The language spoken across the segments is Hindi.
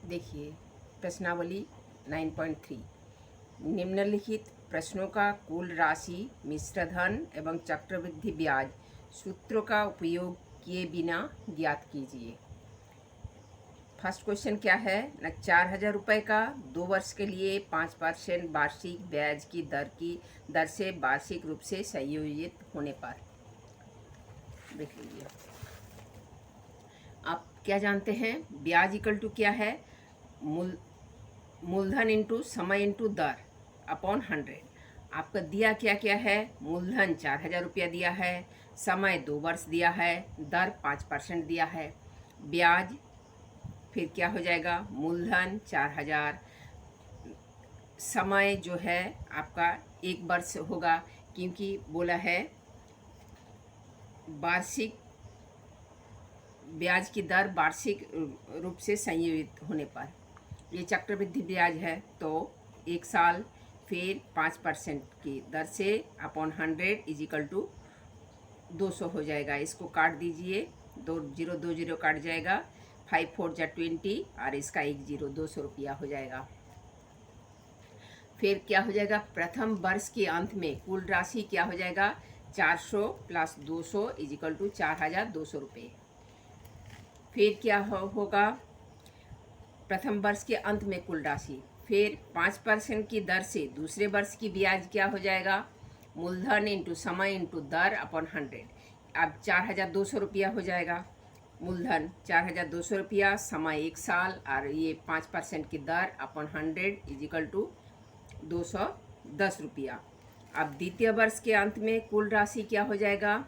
देखिए प्रश्नावली 9.3 निम्नलिखित प्रश्नों का कुल राशि, मिश्र धन एवं चक्रवृद्धि ब्याज सूत्रों का उपयोग किए बिना ज्ञात कीजिए। फर्स्ट क्वेश्चन क्या है न, 4,000 रुपये का 2 वर्ष के लिए 5% वार्षिक ब्याज की दर से वार्षिक रूप से संयोजित होने पर। देख लीजिए, आप क्या जानते हैं, ब्याज इक्वल टू क्या है, मूलधन इंटू समय इंटू दर अपॉन 100। आपका दिया क्या क्या है, मूलधन 4,000 रुपया दिया है, समय 2 वर्ष दिया है, दर 5% दिया है। ब्याज फिर क्या हो जाएगा, मूलधन 4,000, समय जो है आपका 1 वर्ष होगा, क्योंकि बोला है वार्षिक ब्याज की दर वार्षिक रूप से संयोजित होने पर। ये चक्रवृद्धि ब्याज है तो 1 साल फिर 5% की दर से अपॉन 100 इज इक्वल टू 200 हो जाएगा। इसको काट दीजिए, 2 0 काट जाएगा, 5 4 जा 20 और इसका 1 0 200 रुपया हो जाएगा। फिर क्या हो जाएगा, प्रथम वर्ष के अंत में कुल राशि क्या हो जाएगा, 400 प्लस 200 इज इक्वल टू 4,200 रुपये। फिर क्या होगा, प्रथम वर्ष के अंत में कुल राशि, फिर 5% की दर से दूसरे वर्ष की ब्याज क्या हो जाएगा, मूलधन इंटू समय इंटू दर अपॉन 100। अब 4,200 रुपया हो जाएगा, मूलधन 4,200 रुपया, समय 1 साल और ये 5% की दर अपॉन 100 इज इक्वल टू 210 रुपया। अब द्वितीय वर्ष के अंत में कुल राशि क्या हो जाएगा,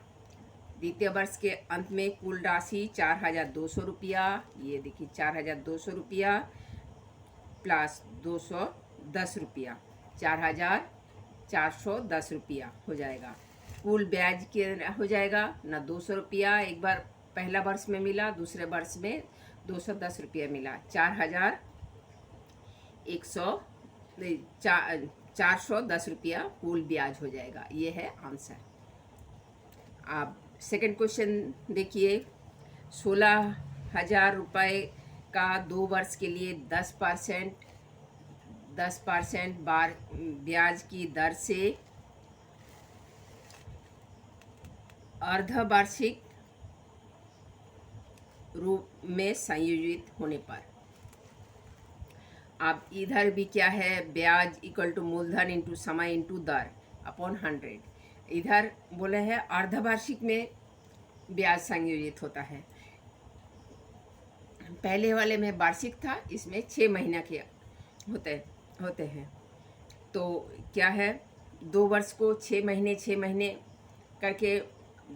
द्वितीय वर्ष के अंत में कुल राशि 4,200 रुपया, ये देखिए 4,200 रुपया प्लस 210 रुपया, 4,410 रुपया हो जाएगा। कुल ब्याज के हो जाएगा ना, 200 रुपया एक बार पहला वर्ष में मिला, दूसरे वर्ष में 210 रुपया मिला, 4,410 रुपया कुल ब्याज हो जाएगा। ये है आंसर। आप सेकंड क्वेश्चन देखिए, 16,000 रुपये का 2 वर्ष के लिए 10% ब्याज की दर से अर्धवार्षिक रूप में संयोजित होने पर। अब इधर भी क्या है, ब्याज इक्वल टू मूलधन इंटू समय इंटू दर अपॉन 100। इधर बोले हैं अर्धवार्षिक में ब्याज संयोजित होता है, पहले वाले में वार्षिक था, इसमें 6 महीना के होते हैं। तो क्या है, 2 वर्ष को 6 महीने करके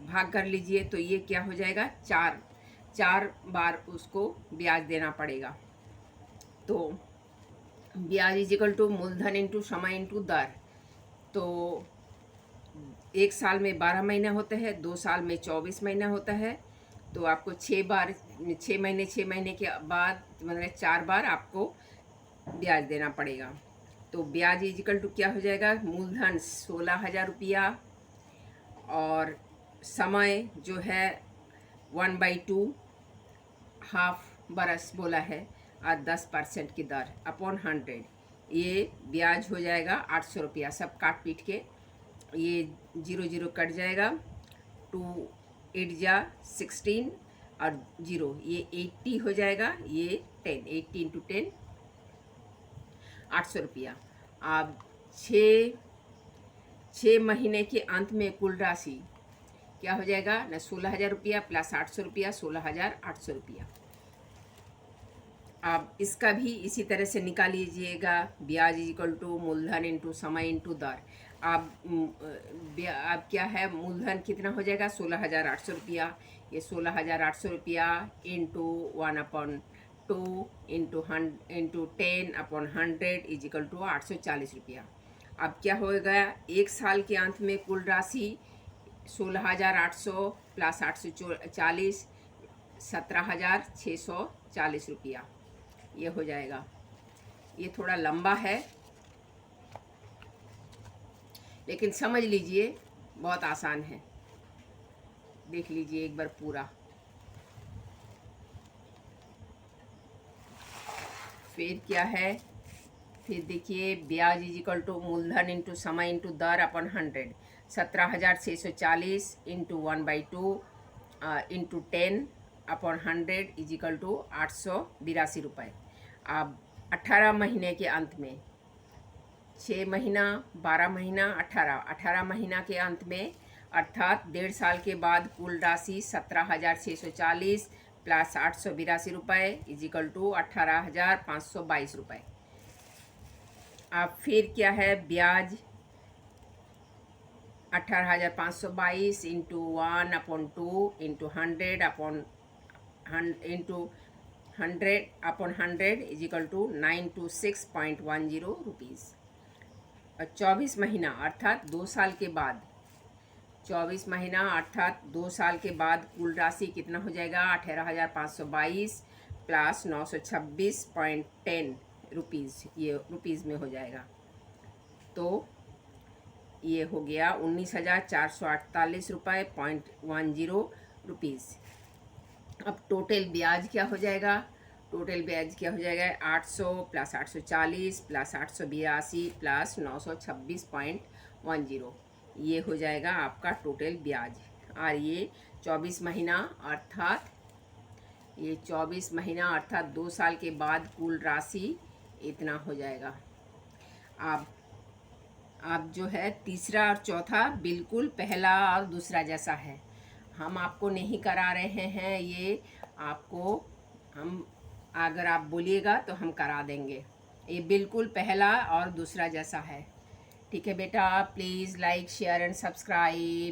भाग कर लीजिए, तो ये क्या हो जाएगा, 4 बार उसको ब्याज देना पड़ेगा। तो ब्याज इज इक्वल टू मूलधन इंटू समय इंटू दर। तो 1 साल में 12 महीना होता है, 2 साल में 24 महीना होता है, तो आपको 6 महीने के बाद मतलब 4 बार आपको ब्याज देना पड़ेगा। तो ब्याज इज इक्वल टू क्या हो जाएगा, मूलधन 16,000 रुपया और समय जो है 1/2 हाफ बरस बोला है और 10% की दर अपॉन 100, ये ब्याज हो जाएगा 800 रुपया। सब काट पीट के ये 0 कट जाएगा, 2 8 जा 16 और 0 ये 80 हो जाएगा, ये 10 80 इंटू 10 800 रुपया। अब 6 महीने के अंत में कुल राशि क्या हो जाएगा ना, 16,000 रुपया प्लस 800 रुपया, 16,800 रुपया। आप इसका भी इसी तरह से निकाल लीजिएगा, ब्याज इक्वल टू मूलधन इंटू समय इंटू दर। आप क्या है, मूलधन कितना हो जाएगा, 16,800 रुपया, ये 16,800 रुपया into 1/2 into 10/100 is equal to 840 रुपया। अब क्या होगा, 1 साल के अंत में कुल राशि 16,800 प्लस 840 17,640 रुपया ये हो जाएगा। ये थोड़ा लंबा है लेकिन समझ लीजिए, बहुत आसान है। देख लीजिए एक बार पूरा। फिर क्या है, फिर देखिए ब्याज इज इक्वल टू मूलधन इंटू समय इंटू दर upon 100, 17,640 into 1/2 into 10 upon 100 is equal to 882 रुपये। अब 18 महीने के अंत में, 6 महीना 12 महीना 18 महीना के अंत में अर्थात 1.5 साल के बाद कुल राशि 17,640 प्लस 882 रुपये इज इक्वल टू 18,522 रुपये। अब फिर क्या है, ब्याज 18,522 into 1/2 into 100 upon into 100 is equal to 926.10 rupees. और 24 महीना अर्थात 2 साल के बाद, 24 महीना अर्थात 2 साल के बाद कुल राशि कितना हो जाएगा, 18,522 प्लस 926.10 रुपीज़, ये रुपीज़ में हो जाएगा। तो ये हो गया 19,448 रुपये .10 रुपीज़। अब टोटल ब्याज क्या हो जाएगा, टोटल ब्याज क्या हो जाएगा, 800 प्लस 840 प्लस 882 प्लस 926.10, ये हो जाएगा आपका टोटल ब्याज। और ये 24 महीना अर्थात 2 साल के बाद कुल राशि इतना हो जाएगा। अब जो है तीसरा और चौथा बिल्कुल पहला और दूसरा जैसा है, हम आपको नहीं करा रहे हैं, ये आपको हम अगर आप बोलिएगा तो हम करा देंगे। ये बिल्कुल पहला और दूसरा जैसा है। ठीक है बेटा, please like share and subscribe.